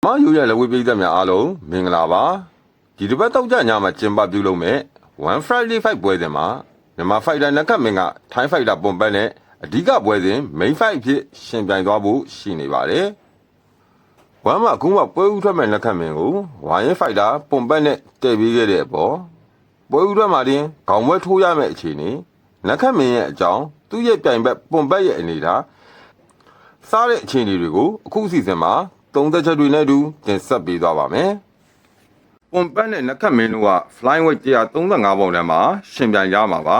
မယူရလက်ဝဲပြည်သက်များအားလုံးမင်္ဂလာပါဒီတစ်ပတ်တောက်ကြညမှာကျင်းပပြုလုပ်မဲ့One Friday Fight ပွဲစဉ်မှာမြန်မာဖိုက်တာနက်ခတ်မင်းကထိုင်းဖိုက်တာပွန်ပတ်နဲ့အဓိကပွဲစဉ် Main Fight အဖြစ်ရှင်ပြိုင်သွားဖို့ရှိနေပါတယ်ဝမ်းမှာအခုမှပွဲဥထွက်မဲ့နက်ခတ်မင်းကိုဝိုင်းဖိုက်တာပွန်ပတ်နဲ့တည့်ပေးခဲ့တဲ့အပေါ်ပွဲဥထွက်မှာတင်ခေါင်းပွဲထိုးရမယ့်အခြေအနေနက်ခတ်မင်းရဲ့အကြောင်းသူ့ရဲ့ပြိုင်ဘက်ပွန်ပတ်ရဲ့အနေထားစားတဲ့အခြေအနေတွေကိုအခုအစီအစဉ်မှာသုံးသက်ချက်တွေနဲ့အတူတင်ဆက်ပေးသွားပါမယ်။ပွန်ပတ်နဲ့နက်ခတ်မင်းတို့က flyweight 135ပေါင်တန်းမှာရှင်ပြိုင်ကြမှာပါ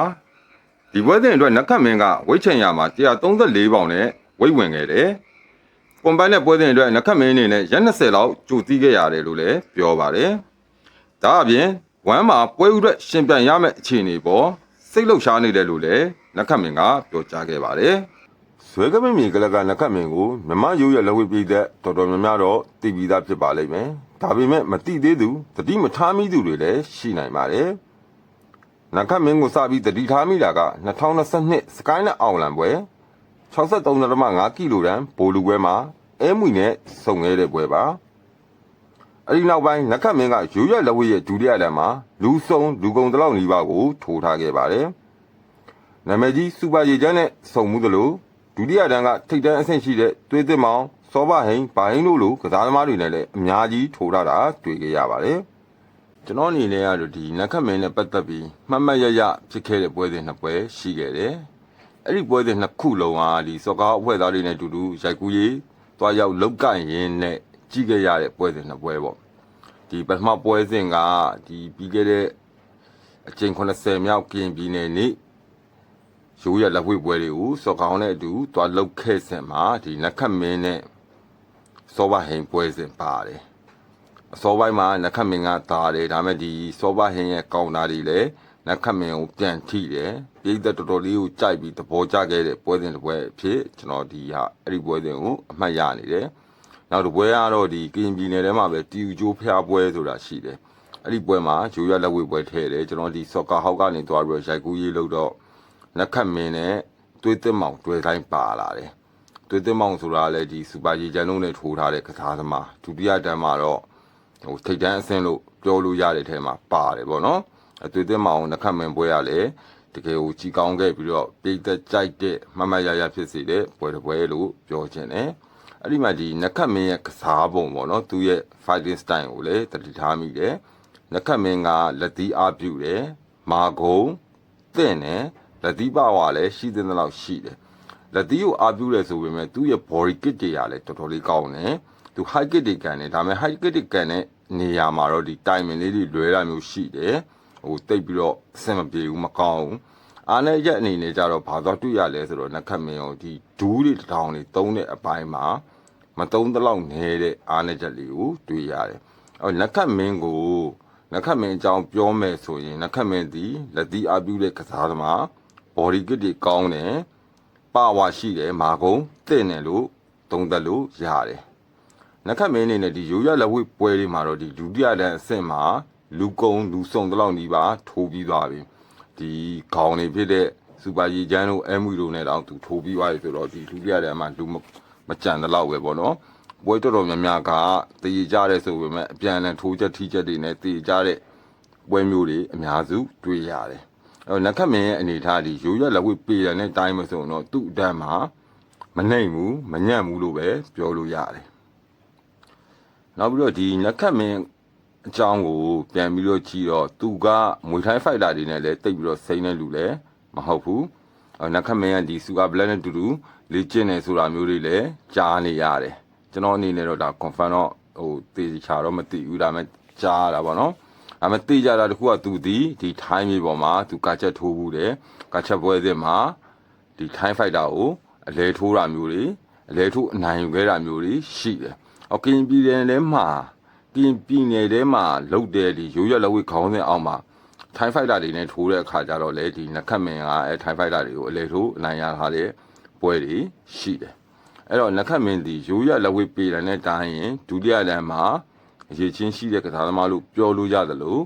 ။ဒီပွဲစဉ်အတွက်နက်ခတ်မင်းကဝိတ်ချင်ရမှာ134ပေါင်နဲ့ဝိတ်ဝင်ခဲ့တယ်။ပွန်ပတ်နဲ့ပွဲစဉ်အတွက်နက်ခတ်မင်းအနေနဲ့ရက်20လောက်ကြိုတီးခဲ့ရတယ်လို့လည်းပြောပါတယ်။ဒါအပြင်ဝမ်းမှာပွဲဥအတွက်ရှင်ပြိုင်ရမယ့်အခြေအနေပေါ်စိတ်လှုပ်ရှားနေတယ်လို့လည်းနက်ခတ်မင်းကပြောကြားခဲ့ပါတယ်။ဆွဲကမင်းမြေကလကနက်ခတ်မင်းကိုမြမရိုးရလက်ဝဲပြည်သက်တော်တော်များများတော့တည်ပြီးသားဖြစ်ပါလိမ့်မယ်။ဒါပေမဲ့မတိသေးသူတတိမထားမိသူတွေလည်းရှိနိုင်ပါတယ်။နက်ခတ်မင်းကိုစပြီးတတိထားမိတာက2022စကိုင်းနဲ့အောင်လံပွဲ63.5ကီလိုဂရမ်ဘိုလူပွဲမှာအဲမွေနဲ့စုံခဲ့တဲ့ပွဲပါ။အဲဒီနောက်ပိုင်းနက်ခတ်မင်းကရိုးရလက်ဝဲရဲ့ဒုတိယတန်းမှာလူကုန်တလောက်နီးပါးကိုထိုးထားခဲ့ပါတယ်။နာမည်ကြီးစူပါရေချမ်းနဲ့စုံမှုသလိုဒုတိယတန်းကထိပ်တန်းအဆင့်ရှိတဲ့သွေးသစ်မောင်စောဘဟိန်ဘာဟိန်တို့လိုကစားသမားတွေနဲ့လည်းအများကြီးထိုးထားတာတွေ့ကြရပါတယ်ကျွန်တော်အနေနဲ့ကတော့ဒီနက်ခတ်မင်းနဲ့ပတ်သက်ပြီးမှတ်မှတ်ရဖြစ်ခဲ့တဲ့ပွဲစဉ်နှစ်ပွဲရှိခဲ့တယ်အဲ့ဒီပွဲစဉ်နှစ်ခုလုံးဟာဒီစောကားအဖွဲ့သားတွေနဲ့အတူတူရိုက်ကူးရေးတွားရောက်လောက်ကင်ရင်းနဲ့ကြီးခဲ့ရတဲ့ပွဲစဉ်နှစ်ပွဲပေါ့ဒီပထမပွဲစဉ်ကဒီပြီးခဲ့တဲ့အချိန်80မြောက်ကရင်ပြည်နယ်နေ့ရိုးရလက်ဝဲပွဲတွေကိုစောကောင်နဲ့အတူတွားလောက်ခဲ့စင်မှာဒီနက်ခတ်မင်းနဲ့စောဘဟိန်ပွဲစဉ်ပါတယ်အစောပိုင်းမှာနက်ခတ်မင်းကတားတယ်ဒါမဲ့ဒီစောဘဟိန်ရဲ့ကောင်သားတွေလည်းနက်ခတ်မင်းကိုပြန်ထိတယ်ပြည်သက်တော်တော်လေးကိုကြိုက်ပြီးသဘောကျခဲ့တဲ့ပွဲစဉ်တစ်ပွဲအဖြစ်ကျွန်တော်ဒီဟာအဲ့ဒီပွဲစဉ်ကိုအမှတ်ရနေတယ်နောက်တစ်ပွဲကတော့ဒီကရင်ပြည်နယ်ထဲမှာပဲတီယူကျိုးဖျားပွဲဆိုတာရှိတယ်အဲ့ဒီပွဲမှာရိုးရလက်ဝဲပွဲထဲတယ်ကျွန်တော်ဒီစောကာဟောက်ကနေတွားပြီးရိုက်ကူးရေးလို့တော့နက်ခတ်မင်းနဲ့သွေးသစ်မောင်တွဲတိုင်းပါလာတယ်။သွေးသစ်မောင်ဆိုတာလည်းဒီစူပါဂျီဂျန်လုံးနဲ့ထိုးထားတဲ့ကစားသမားဒုတိယတန်းမှာတော့ထိပ်တန်းအဆင့်လို့ပြောလို့ရတဲ့ထဲမှာပါတယ်ပေါ့နော်။သွေးသစ်မောင်နက်ခတ်မင်းပွဲရလည်းတကယ်ကိုကြီးကောင်းခဲ့ပြီးတော့ပြည်သက်ကြိုက်တဲ့မမရဖြစ်စေတဲ့ပွဲတစ်ပွဲလို့ပြောချင်တယ်။အဲ့ဒီမှာဒီနက်ခတ်မင်းရဲ့ကစားပုံပေါ့နော်သူရဲ့ fighting style ကိုလည်းတတိထားမိတယ်။နက်ခတ်မင်းကလက်သီးအားပြုတယ်။မာကုံသင့်တယ်လက်သီးပါဝါလည်းရှိတဲ့လောက်ရှိတယ်လက်သီးကိုအားပြုတယ်ဆိုပေမဲ့သူ့ရဲ့ body kit တွေကလည်းတော်တော်လေးကောင်းတယ်သူ high kit တွေကန်တယ်ဒါပေမဲ့ high kit တွေကန်တဲ့နေရာမှာတော့ဒီ timing လေးတွေလွဲတာမျိုးရှိတယ်ဟိုတိတ်ပြီးတော့အဆင်မပြေဘူးမကောင်းဘူးအားနဲ့ရက်အနေနဲ့ကြတော့ဘာသာတွေ့ရလဲဆိုတော့နက်ခတ်မင်းကိုဒီဒူးတွေတောင်တွေသုံးတဲ့အပိုင်းမှာမသုံးတော့နေတဲ့အားနဲ့ချက်လေးကိုတွေ့ရတယ်အော်နက်ခတ်မင်းကိုနက်ခတ်မင်းအကြောင်းပြောမယ်ဆိုရင်နက်ခတ်မင်းဒီလက်သီးအားပြုတဲ့ကစားသမားbody kit တွေကောင်းတယ်ပါဝါရှိတယ်မာကုံတင့်တယ်လို့သုံးသက်လို့ရတယ်နက်ခတ်မင်းအနေနဲ့ဒီရိုးရလက်ဝဲပွဲတွေမှာတော့ဒီဒုတိယတန်းအဆင့်မှာလူကုံလူစုံတလောက်နီးပါထိုးပြီးသွားပြီဒီခေါင်းတွေဖြစ်တဲ့စူပါရီချမ်းတို့အဲမွီတို့နဲ့တောင်သူထိုးပြီးသွားပြီဆိုတော့ဒီဒုတိယတန်းမှာလူမကြံတလောက်ပဲပေါ့နော်ပွဲတော်တော်များများကတည်ကြတဲ့ဆိုပေမဲ့အပြန်အလှန်ထိုးချက်ထိချက်တွေနဲ့တည်ကြတဲ့ပွဲမျိုးတွေအများစုတွေ့ရတယ်နက်ခတ်မင်းရဲ့အနေထားဒီရိုးရလက်ဝဲပေရတဲ့တိုင်းမဆိုတော့သူ့အတန်းမှာမနှိမ်ဘူးမညံ့ဘူးလို့ပဲပြောလို့ရတယ်နောက်ပြီးတော့ဒီနက်ခတ်မင်းအကြောင်းကိုပြန်ပြီးတော့ကြည့်တော့သူကမွေထိုင်းဖိုက်တာတွေနဲ့လည်းတိတ်ပြီးတော့စိမ့်နေလူလည်းမဟုတ်ဘူးနက်ခတ်မင်းကဒီစူပါဘလက်နဲ့တူတူလေ့ကျင့်နေဆိုတာမျိုးတွေလည်းကြားနေရတယ်ကျွန်တော်အနေနဲ့တော့ဒါ confirm တော့ဟိုတေချာတော့မသိဘူးဒါပေမဲ့ကြားတာပေါ့နော်အမသိကြတာတခုကသူဒီထိုင်းမြေပေါ်မှာသူကာချက်ထိုးဘူးတယ်ကာချက်ပွဲစဉ်မှာဒီထိုင်းဖိုက်တာကိုအလဲထိုးတာမျိုးတွေအလဲထိုးအနိုင်ယူခဲ့တာမျိုးတွေရှိတယ်။အော်ကင်ပြည်နယ်ထဲမှာကင်ပြည်နယ်ထဲမှာလုတ်တဲ့ဒီရိုးရလက်ဝဲခေါင်းစဉ်အောက်မှာထိုင်းဖိုက်တာတွေနဲ့ထိုးတဲ့အခါကျတော့လေဒီနက်ခတ်မင်းကအဲထိုင်းဖိုက်တာတွေကိုအလဲထိုးအနိုင်ရထားတဲ့ပွဲတွေရှိတယ်။အဲ့တော့နက်ခတ်မင်းဒီရိုးရလက်ဝဲပေတယ်နဲ့တိုင်းရင်ဒုတိယတန်းမှာအရေးချင်းရှိတဲ့ကစားသမားလို့ပြောလို့ရတယ်လို့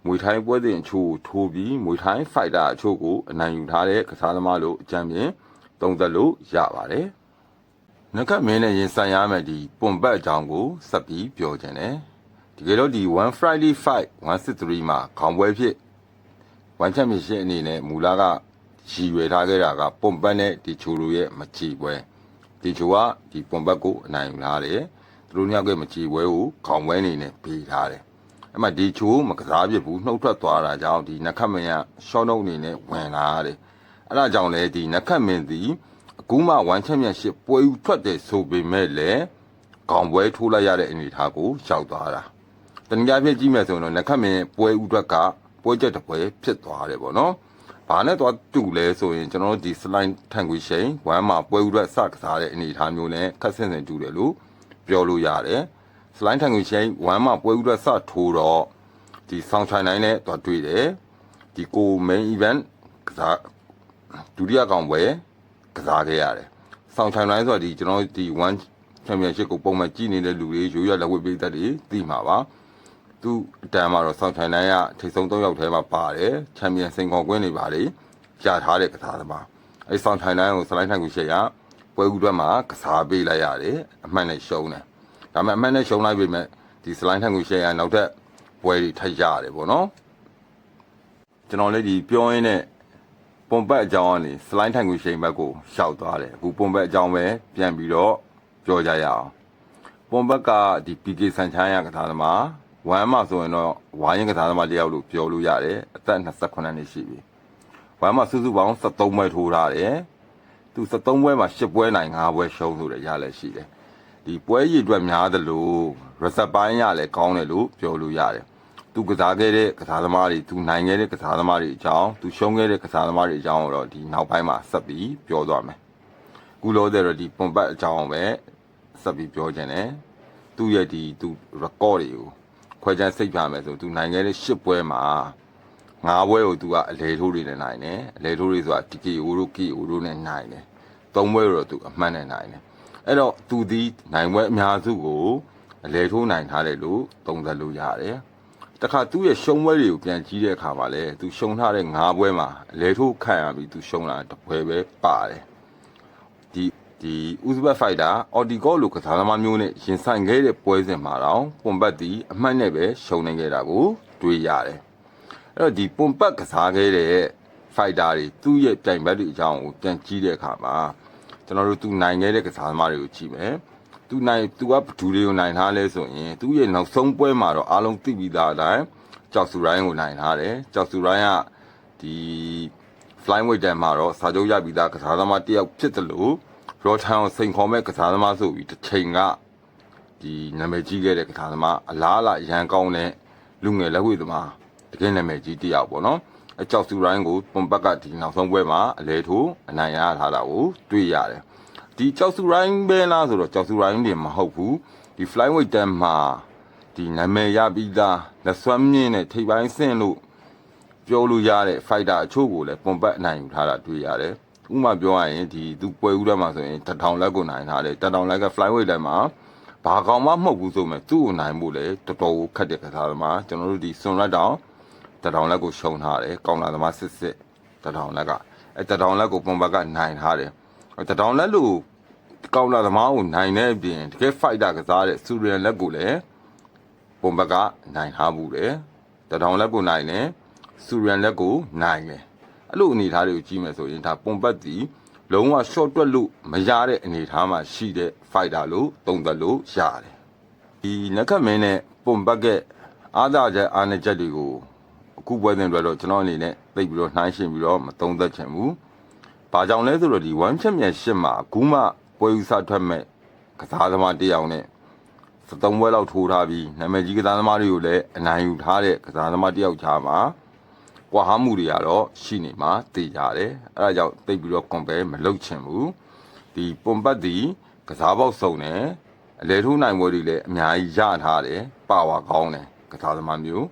မွေထိုင်းပွဲစဉ်အချို့ထိုးပြီးမွေထိုင်းဖိုက်တာအချို့ကိုအနိုင်ယူထားတဲ့ကစားသမားလို့အကြံပြင်းသုံးသပ်လို့ရပါတယ် နကမင်းနဲ့ရင်ဆိုင်ရမယ်ဒီပွန်ပတ်အကြောင်းကိုဆက်ပြီးပြောခြင်းတယ်ဒီကလေးတို့ဒီ1 Friday fight 163မှာခေါင်းပွဲဖြစ်1 championship အနေနဲ့မူလာကရည်ရွယ်ထားခဲ့တာကပွန်ပတ်နဲ့ဒီချိုလိုရဲ့မချီပွဲဒီချိုကဒီပွန်ပတ်ကိုအနိုင်ယူလာတယ်သူတို့ညောက်ကမချီပွဲကိုခေါင်းပွဲအနေနဲ့ပေးထားတယ်အဲ့မှာဒီချိုမကစားပြဘူးနှုတ်ထွက်သွားတာကြောင့်ဒီနခတ်မင်းကရှော့နှုတ်အနေနဲ့ဝင်လာတယ်အဲ့ဒါကြောင့်လေဒီနခတ်မင်းဒီအခုမှ1 championship ပွဲယူထွက်တယ်ဆိုပေမဲ့လည်းခေါင်းပွဲထိုးလိုက်ရတဲ့အနေအထားကိုရောက်သွားတာတနည်းအားဖြင့်ကြည့်မယ်ဆိုရင်တော့နခတ်မင်းပွဲဥထွက်ကပွဲချက်တစ်ပွဲဖြစ်သွားတယ်ပေါ့နော်ဘာနဲ့တော့တူလဲဆိုရင်ကျွန်တော်တို့ဒီ slide ထန်ခွေရှိန်1မှာပွဲဥထွက်စကစားတဲ့အနေအထားမျိုးနဲ့ခက်ဆင်ဆင်တူတယ်လို့ပြောလို့ရတယ် slide ထန်ခွေရှိန်1မှာပွဲဥထွက်စထိုးတော့ဒီဆောင်ချိုင်နိုင်နဲ့တော့တွေ့တယ်ဒီကို main event ကစားဒုတိယကောင်ပွဲကစားခဲ့ရတယ်ဆောင်ချိုင်နိုင်ဆိုတော့ဒီကျွန်တော်ဒီ1 championship ကိုပုံမှန်ကြည့်နေတဲ့လူတွေရိုးရလက်ဝဲပေးတတ်တွေသိမှာပါသူအတန်းမှာတော့ဆောင်းထိုင်နိုင်ကထိတ်ဆုံး3ယောက်ထဲမှာပါတယ်ချန်ပီယံစင်ခေါ်ကွင်းတွေပါလေရထားတဲ့ကစားသမားအဲဆောင်းထိုင်နိုင်ကိုစလိုင်းထိုင်ကိုရှေ့ရပွဲဥတွက်မှာကစားပေးလိုက်ရတယ်အမှန်နဲ့ရှုံးတယ်ဒါပေမဲ့အမှန်နဲ့ရှုံးလိုက်ပြီမဲ့ဒီစလိုင်းထိုင်ကိုရှေ့ရနောက်ထပ်ပွဲတွေထပ်ရတယ်ပေါ့နော်ကျွန်တော်လည်းဒီပြောရင်းနဲ့ပွန်ပတ်အကြောင်းကနေစလိုင်းထိုင်ကိုရှေ့ဘက်ကိုရှောက်သွားတယ်အခုပွန်ပတ်အကြောင်းပဲပြန်ပြီးတော့ပြောကြရအောင်ပွန်ပတ်ကဒီ PK ဆန်ချမ်းရကစားသမားဝမ်းမှာဆိုရင်တော့ဝါရင်ကစားသမားတယောက်လို့ပြောလို့ရတယ်အသက်28နှစ်ရှိပြီဝမ်းမှာစုစုပေါင်း73ပွဲထိုးထားတယ်သူ73ပွဲမှာ10ပွဲနိုင်5ပွဲရှုံးဆိုတဲ့ရလည်းရှိတယ်ဒီပွဲရည်အတွက်များတယ်လို့ reserve ပိုင်းရလည်းကောင်းတယ်လို့ပြောလို့ရတယ်သူကစားခဲ့တဲ့ကစားသမားတွေသူနိုင်ခဲ့တဲ့ကစားသမားတွေအကြောင်းသူရှုံးခဲ့တဲ့ကစားသမားတွေအကြောင်းတော့ဒီနောက်ပိုင်းမှာဆက်ပြီးပြောသွားမယ်ခုလို့တဲ့တော့ဒီပွန်ပတ်အကြောင်းပဲဆက်ပြီးပြောခြင်းတယ်သူ့ရဲ့ဒီသူ record တွေကိုခွဲခြားစိတ်ပြမယ်ဆိုသူနိုင်ခဲ့တဲ့10ပွဲမှာ9ပွဲကိုသူကအလဲထိုးတွေနဲ့နိုင်တယ်အလဲထိုးတွေဆိုတာ TKO တို့ KO တို့နဲ့နိုင်တယ်3ပွဲတော့သူအမှန်နဲ့နိုင်တယ်အဲ့တော့သူဒီနိုင်ပွဲအများစုကိုအလဲထိုးနိုင်ထားတယ်လို့သုံးသပ်လို့ရတယ်တခါသူ့ရဲ့ရှုံးပွဲတွေကိုပြန်ကြည့်တဲ့အခါမှာလည်းသူရှုံးထားတဲ့9ပွဲမှာအလဲထိုးခံရပြီးသူရှုံးလာတစ်ပွဲပဲပါတယ်ဒီဥဇဘက်ဖိုက်တာအော်ဒီကောလိုကစားသမားမျိုးနဲ့ရင်ဆိုင်ခဲ့တဲ့ပွဲစဉ်မှာတော့ပွန်ပတ်တီအမှတ်နဲ့ပဲရှုံးနေခဲ့တာကိုတွေ့ရတယ်အဲ့တော့ဒီပွန်ပတ်ကစားခဲ့တဲ့ဖိုက်တာတွေသူ့ရဲ့ပြိုင်ဘက်တွေအကြောင်းကိုပြန်ကြည့်တဲ့အခါမှာကျွန်တော်တို့သူနိုင်ခဲ့တဲ့ကစားသမားတွေကိုကြည့်မယ်သူကဘသူတွေကိုနိုင်ထားလဲဆိုရင်သူ့ရဲ့နောက်ဆုံးပွဲမှာတော့အားလုံးသိပြီးသားအတိုင်းကြောက်စုရိုင်းကိုနိုင်ထားတယ်ကြောက်စုရိုင်းကဒီ flyweight တန်းမှာတော့စာချုပ်ရပြီးသားကစားသမားတစ်ယောက်ဖြစ်တယ်လို့ရောထန်ကိုစိန်ခေါ်မဲ့ကစားသမားဆိုပြီးတစ်ချိန်ကဒီနာမည်ကြီးခဲ့တဲ့ကစားသမားအလားအလာရန်ကောင်းတဲ့လူငယ်လက်ဝှေ့သမားတကယ်နာမည်ကြီးတစ်ယောက်ပေါ့နော်အကြောက်စုရိုင်းကိုပွန်ပတ်ကဒီနောက်ဆုံးပွဲမှာအလဲထိုးအနိုင်ရထားတာကိုတွေ့ရတယ်ဒီကြောက်စုရိုင်းပဲလားဆိုတော့ကြောက်စုရိုင်းတွေမဟုတ်ဘူးဒီ flyweight တန်းမှာဒီနာမည်ရပြီးသားလက်စွမ်းမြင့်တဲ့ထိပ်ပိုင်းဆင့်လို့ပြောလို့ရတဲ့ fighter အချို့ကိုလည်းပွန်ပတ်အနိုင်ယူထားတာတွေ့ရတယ်ဥမာပြောရရင်ဒီသူပွဲဦးထဲမှာဆိုရင်1000လက်ကိုနိုင်ထားတယ်1000လက်က flyweight ထဲမှာဘာကောင်မှမဟုတ်ဘူးဆိုမဲ့သူ့ကိုနိုင်ဖို့လည်းတော်တော်ခက်တဲ့ကစားသမားကျွန်တော်တို့ဒီစွန်ရက်တောင်1000လက်ကိုရှုံးထားတယ်ကောင်လာသမားစစ်1000လက်ကအဲ1000လက်ကိုပွန်ပတ်ကနိုင်ထားတယ်1000လက်လို့ကောင်လာသမားကိုနိုင်တဲ့အပြင်တကယ် fighter ကစားတဲ့စူရီယန်လက်ကိုလည်းပွန်ပတ်ကနိုင်ထားဘူးတယ်1000လက်ကိုနိုင်တယ်စူရီယန်လက်ကိုနိုင်တယ်အဲ့လိုအနေအထားတွေကိုကြည့်မယ်ဆိုရင်ဒါပွန်ပတ်တီလုံးဝ short တွက်လို့မရတဲ့အနေအထားမှာရှိတဲ့ fighter လို့သုံးသပ်လို့ရတယ်ဒီနက်ခတ်မင်းနဲ့ပွန်ပတ်ကအားသာချက်အားနည်းချက်တွေကိုအခုပွဲစဉ်တွေတော့ကျွန်တော်အနေနဲ့သိပြီးတော့နှိုင်းရှင်းပြီးတော့မသုံးသပ်ချင်ဘူးဘာကြောင့်လဲဆိုတော့ဒီ1 championship မှာအခုမှပွဲဥစားထွက်မဲ့ကစားသမားတစ်ယောက်နဲ့73ပွဲလောက်ထိုးထားပြီးနာမည်ကြီးကစားသမားတွေကိုလည်းအနိုင်ယူထားတဲ့ကစားသမားတစ်ယောက်ချာမှာကွာဟမှုတွေကတော့ရှိနေမှာသိကြတယ်အဲဒါကြောင့်သိပြီးတော့ compare မလုပ်ချင်ဘူးဒီပွန်ပတ်ဒီကစားပေါက်စုံတယ်အလဲထိုးနိုင်ပွဲတွေလည်းအများကြီးရထားတယ်ပါဝါကောင်းတယ်ကစားသမားမျိုး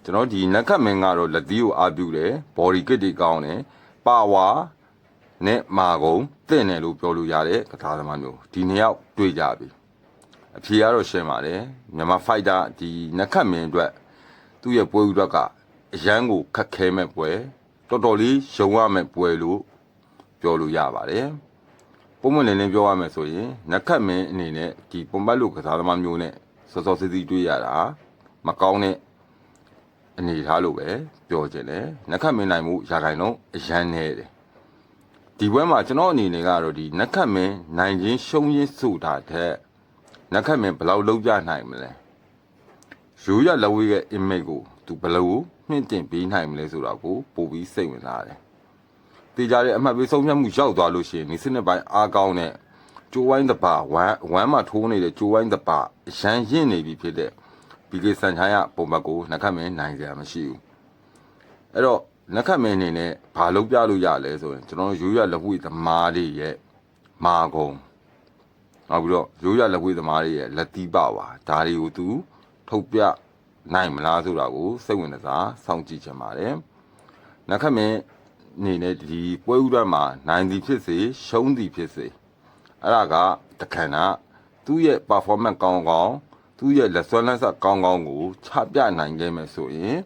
ကျွန်တော်ဒီနက်ခတ်မင်းကတော့လက်သီးကိုအားပြုတယ် body kit တွေကောင်းတယ်ပါဝါနဲ့မာကုံတင့်တယ်လို့ပြောလို့ရတဲ့ကစားသမားမျိုးဒီနှစ်ယောက်တွေ့ကြပြီအဖြေကတော့ရှင်းပါတယ်မြန်မာ fighter ဒီနက်ခတ်မင်းအတွက်သူ့ရဲ့ပွဲဥအတွက်ကအရန်ကိုခက်ခဲမဲ့ပွဲတော်တော်လေးရုံရမဲ့ပွဲလို့ပြောလို့ရပါတယ် ပုံမှန်လင်းပြောရမယ်ဆိုရင်နက်ခတ်မင်းအနေနဲ့ဒီပုံပတ်လို့ကစားသမားမျိုးနဲ့စောစောစီးစီးတွေ့ရတာမကောင်းတဲ့အနေထားလို့ပဲပြောချင်တယ်နက်ခတ်မင်းနိုင်မှုရာခိုင်နှုန်းအရန်နေတယ်ဒီဘက်မှာကျွန်တော်အနေနဲ့ကတော့ဒီနက်ခတ်မင်းနိုင်ချင်းရှုံးရင်းဆိုတာတဲ့နက်ခတ်မင်းဘယ်လောက်လုံးပြနိုင်မလဲရိုးရလက်ဝဲရဲ့ image ကိုသူဘယ်လိုမြင့်တင်ပေးနိုင်မလဲဆိုတာကိုပို့ပြီးစိတ်ဝင်စားတယ်တေးကြတဲ့အမှတ်ပေးဆုံးဖြတ်မှုရောက်သွားလို့ရှိရင်ဒီစနစ်ပိုင်းအားကောင်းတဲ့ကျိုးဝိုင်းတပါဝမ်းမှာထိုးနေတဲ့ကျိုးဝိုင်းတပါရန်ရင့်နေပြီဖြစ်တဲ့ဘီကေစန်ချိုင်းကပုံမှန်ကိုနက်ခတ်မင်းနိုင်စရာမရှိဘူးအဲ့တော့နက်ခတ်မင်းအနေနဲ့ဘာလုပ်ပြလို့ရလဲဆိုရင်ကျွန်တော်ရိုးရလက်ဝဲသမားတွေရဲ့မာကုံနောက်ပြီးတော့ရိုးရလက်ဝဲသမားတွေရဲ့လက်တီးပါပါဒါတွေကိုသူထုတ်ပြနိုင်မလားဆိုတာကိုစိတ်ဝင်စားစောင့်ကြည့်ချင်ပါတယ်နက်ခတ်မင်းအနေနဲ့ဒီပွဲဥဒတ်မှာနိုင်သည်ဖြစ်စေရှုံးသည်ဖြစ်စေအဲ့ဒါကတခဏသူ့ရဲ့ performance ကောင်းကောင်းသူ့ရဲ့လက်စွမ်းလက်ဆက်ကောင်းကောင်းကိုချပြနိုင်ခဲ့မယ်ဆိုရင်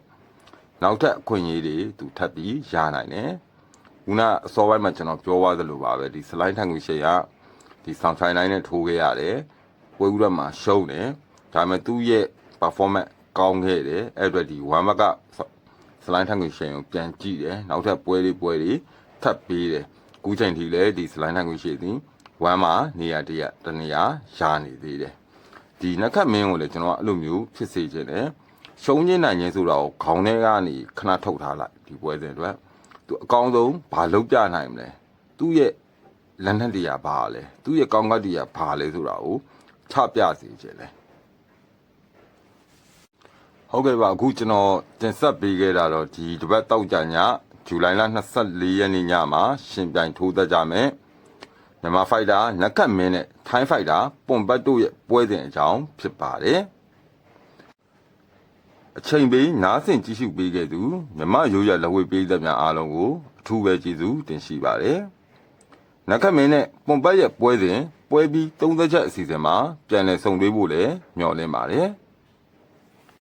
နောက်ထပ်အခွင့်အရေးတွေသူထပ်ပြီးရနိုင်တယ်ခုနအစောပိုင်းမှာကျွန်တော်ပြောသွားသလိုပါပဲဒီ slide ထန်ကိုရှေ့ကဒီ sound sign line နဲ့ထိုးခဲ့ရတယ်ပွဲဥဒတ်မှာရှုံးတယ်ဒါပေမဲ့သူ့ရဲ့ performance ကောင်းခဲ့တယ်အဲ့အတွက်ဒီ1 mark ကစလိုင်းထန်ကိုရှင်ကိုပြန်ကြည့်တယ်နောက်ထပ်ပွဲတွေထပ်ပေးတယ်ကူးချိန်ထိလည်းဒီစလိုင်းထန်ကိုရှင်သည်1မှာနေရာတနေရာရှားနေသေးတယ်ဒီနက်ခတ်မင်းကိုလည်းကျွန်တော်အဲ့လိုမျိုးဖြစ်စေချင်တယ်ရှုံးချင်းနိုင်ချင်းဆိုတာကိုခေါင်းထဲကနေခဏထုတ်ထားလိုက်ဒီပွဲစဉ်အတွက်သူအကောင်းဆုံးဘာလုပ်ပြနိုင်မလဲသူ့ရဲ့လက်နက်တရားဘာလဲသူ့ရဲ့ကောင်းကတ်တရားဘာလဲဆိုတာကိုချပြစေချင်တယ်ဟုတ်ကဲ့ပါအခုကျွန်တော်တင်ဆက်ပေးခဲ့တာတော့ဒီတပတ်တောက်ကြညဇူလိုင်လ24ရက်နေ့ညမှာရှင်ပြိုင်ထိုးသက်ကြမယ်မြန်မာဖိုက်တာနက်ခတ်မင်းနဲ့ထိုင်းဖိုက်တာပွန်ပတ်တို့ရဲ့ပွဲစဉ်အကြောင်းဖြစ်ပါတယ်အချိန်ပေးနားဆင်ကြည့်ရှုပေးခဲ့သူမြန်မာရိုးရလက်ဝဲပေးသက်များအားလုံးကိုအထူးပဲကျေးဇူးတင်ရှိပါတယ်နက်ခတ်မင်းနဲ့ပွန်ပတ်ရဲ့ပွဲစဉ်ပွဲပြီး30ချက်အစီအစဉ်မှာပြန်လည်ဆုံတွေ့ဖို့လည်းမျှော်လင့်ပါတယ်